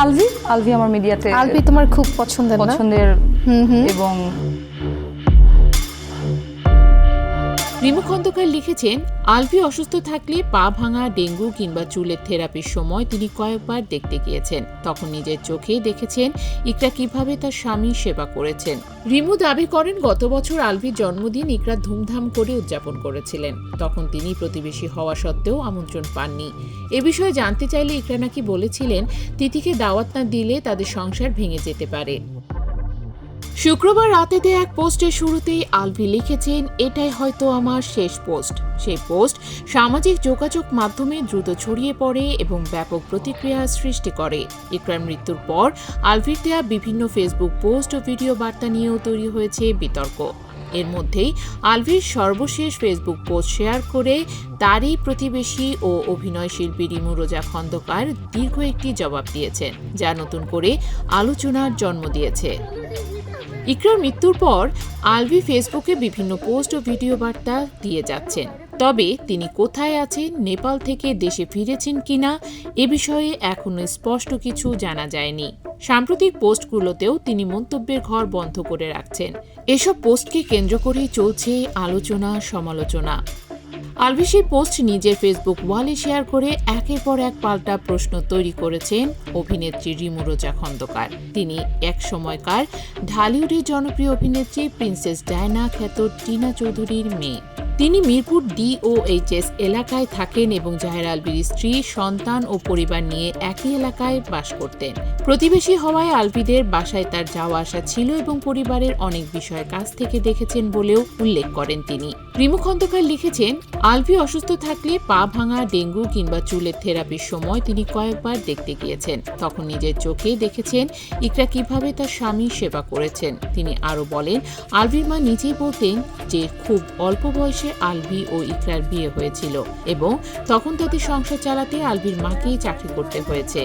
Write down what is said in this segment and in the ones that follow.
আলভি আলভি আমার মিডিয়াতে আলভি তোমার খুব পছন্দের এবং রিমু খন্দকার লিখেছেন, আলভি অসুস্থ থাকলে পা ভাঙা, ডেঙ্গু কিংবা চুলের থেরাপির সময় তিনি কয়েকবার দেখতে গিয়েছেন। তখন নিজের চোখেই দেখেছেন ইকরা কিভাবে তার স্বামীর সেবা করেছেন। রিমু দাবি করেন, গত বছর আলভির জন্মদিন ইকরা ধুমধাম করে উদযাপন করেছিলেন। তখন তিনি প্রতিবেশী হওয়া সত্ত্বেও আমন্ত্রণ পাননি। এ বিষয়ে জানতে চাইলে ইকরা নাকি বলেছিলেন, তিথিকে দাওয়াত না দিলে তাদের সংসার ভেঙে যেতে পারে। শুক্রবার রাতে দেয়া এক পোস্টের শুরুতেই আলভি লিখেছেন, এটাই হয়তো আমার শেষ পোস্ট। সেই পোস্ট সামাজিক যোগাযোগ মাধ্যমে দ্রুত ছড়িয়ে পড়ে এবং ব্যাপক প্রতিক্রিয়া সৃষ্টি করে। ইকরার মৃত্যুর পর আলভির দেয়া বিভিন্ন ফেসবুক পোস্ট ও ভিডিও বার্তা নিয়েও তৈরি হয়েছে বিতর্ক। এর মধ্যেই আলভির সর্বশেষ ফেসবুক পোস্ট শেয়ার করে তারই প্রতিবেশী ও অভিনয় শিল্পী রিমু রোজা খন্দকার দীর্ঘ একটি জবাব দিয়েছেন, যা নতুন করে আলোচনার জন্ম দিয়েছে। ইকরার মৃত্যুর পর আলভি ফেসবুকে বিভিন্ন পোস্ট ও ভিডিও বার্তা দিয়ে যাচ্ছেন। তবে তিনি কোথায় আছেন, নেপাল থেকে দেশে ফিরেছেন কিনা এ বিষয়ে এখনো স্পষ্ট কিছু জানা যায়নি। সাম্প্রতিক পোস্টগুলোতেও তিনি মন্তব্যের ঘর বন্ধ করে রাখছেন। এসব পোস্টকে কেন্দ্র করেই চলছে আলোচনা সমালোচনা। আলভি সেই পোস্ট নিজের ফেসবুক ওয়ালে শেয়ার করে একের পর এক পাল্টা প্রশ্ন তৈরি করেছেন অভিনেত্রী রিমু রোজা খন্দকার। তিনি এক সময়কার ঢালিউডের জনপ্রিয় অভিনেত্রী প্রিন্সেস ডায়না খ্যাত টিনা চৌধুরীর মেয়ে। তিনি মিরপুর DOHS এলাকায় থাকেন এবং জাহের আলভির স্ত্রী, সন্তান ও পরিবার নিয়ে একই এলাকায় বাস করতেন। প্রতিবেশী হওয়ায় আলভিদের বাসায় তার যাওয়া আসা ছিল এবং পরিবারের অনেক বিষয় কাছ থেকে দেখেছেন বলেও উল্লেখ করেন তিনি। রিমু খন্দকার লিখেছেন, আলভি অসুস্থ থাকলে পা ভাঙা, ডেঙ্গু কিংবা চুলের থেরাপির সময় তিনি কয়েকবার দেখতে গিয়েছেন। তখন নিজের চোখেই দেখেছেন ইকরা কিভাবে তার স্বামীর সেবা করেছেন। তিনি আরও বলেন, আলভির মা নিজেই বলতেন যে খুব অল্প বয়সে আলভি ও ইকরার বিয়ে হয়েছিল এবং তখন তাদের সংসার চালাতে আলভির মাকেই চাকরি করতে হয়েছে।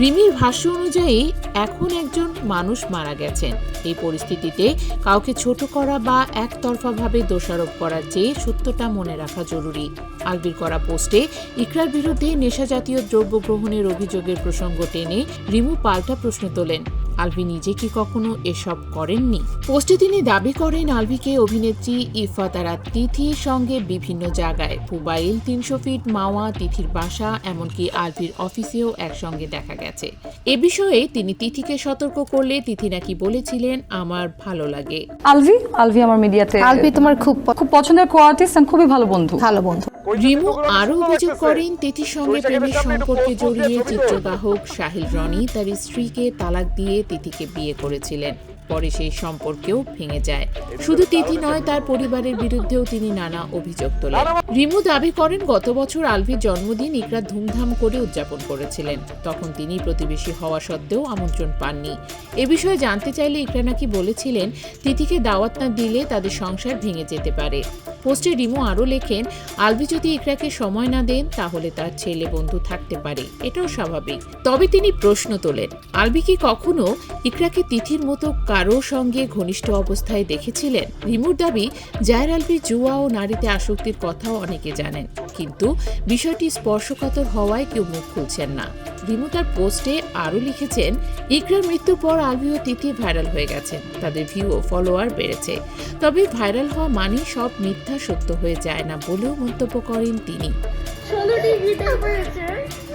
রিমির ভাষ্য অনুযায়ী এখন একজন মানুষ মারা গেছেন। এই পরিস্থিতিতে কাউকে ছোট করা বা একতরফাভাবে দোষারোপ করার চেয়ে সত্যটা মনে রাখা জরুরি। আলভির করা পোস্টে ইকরার বিরুদ্ধে নেশাজাতীয় দ্রব্য গ্রহণের অভিযোগের প্রসঙ্গ টেনে রিমু পাল্টা প্রশ্ন তোলেন, আলভি নিজে কি কখনো এসব করেননি? পোস্টে তিনি দাবি করেন, আলভিকে অভিনেত্রী ইফাত আরা তিথির সঙ্গে বিভিন্ন জায়গায়, পুবাইল, 300 ফিট, মাওয়া, তিথির বাসা, এমনকি আলভির অফিসেও একসঙ্গে দেখা গেছে। এ বিষয়ে তিনি তিথিকে সতর্ক করলে তিথি নাকি বলেছিলেন, আমার ভালো লাগে। আলভি আমার মিডিয়াতে আলভি তোমার খুব পছন্দের কো-আর্টিস্ট এবং খুবই ভালো বন্ধু। রিমু আরও অভিযোগ করেন, তিথির সঙ্গে প্রেমের সম্পর্কে জড়িয়ে চিত্রগ্রাহক সাহিল রনি তার স্ত্রীকে তালাক দিয়ে তিথিকে বিয়ে করেছিলেন। পরে সেই সম্পর্কেও ভেঙে যায়। শুধু তিথি নয়, তার পরিবারের বিরুদ্ধেও তিনি নানা অভিযোগ তোলেন। রিমু দাবি করেন, গত বছর আলভির জন্মদিন ইকরা ধুমধাম করে উদযাপন করেছিলেন। তখন তিনি প্রতিবেশী হওয়া সত্ত্বেও আমন্ত্রণ পাননি। এ বিষয়ে জানতে চাইলে ইকরা নাকি বলেছিলেন, তিথিকে দাওয়াত না দিলে তাদের সংসার ভেঙে যেতে পারে। পোস্টে রিমু আরও লেখেন, আলভি যদি ইকরাকে সময় না দেন তাহলে তার ছেলে বন্ধু থাকতে পারে, এটাও স্বাভাবিক। তবে তিনি প্রশ্ন তোলেন, আলভি কি কখনো ইকরাকে তিথির মতো কারো সঙ্গে ঘনিষ্ঠ অবস্থায় দেখেছিলেন? রিমুর দাবি, জাহের আলভি জুয়া ও নারীতে আসক্তির কথাও অনেকে জানেন, কিন্তু বিষয়টি স্পর্শকাতর হওয়ায় কেউ মুখ খুলছেন না। রিমু তার পোস্টে আরও লিখেছেন, ইকরার মৃত্যুর পর আলভি ও তিথি ভাইরাল হয়ে গেছেন, তাদের ভিউ ও ফলোয়ার বেড়েছে। তবে ভাইরাল হওয়া মানেই সব মিথ্যা সত্য হয়ে যায় না বলেও মন্তব্য করেন তিনি।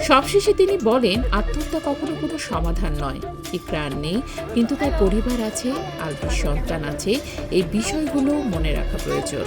সবশেষে তিনি বলেন, আত্মহত্যা কখনো কোনো সমাধান নয়। ইকরা আর নেই, কিন্তু তার পরিবার আছে, আলভির সন্তান আছে, এই বিষয়গুলো মনে রাখা প্রয়োজন।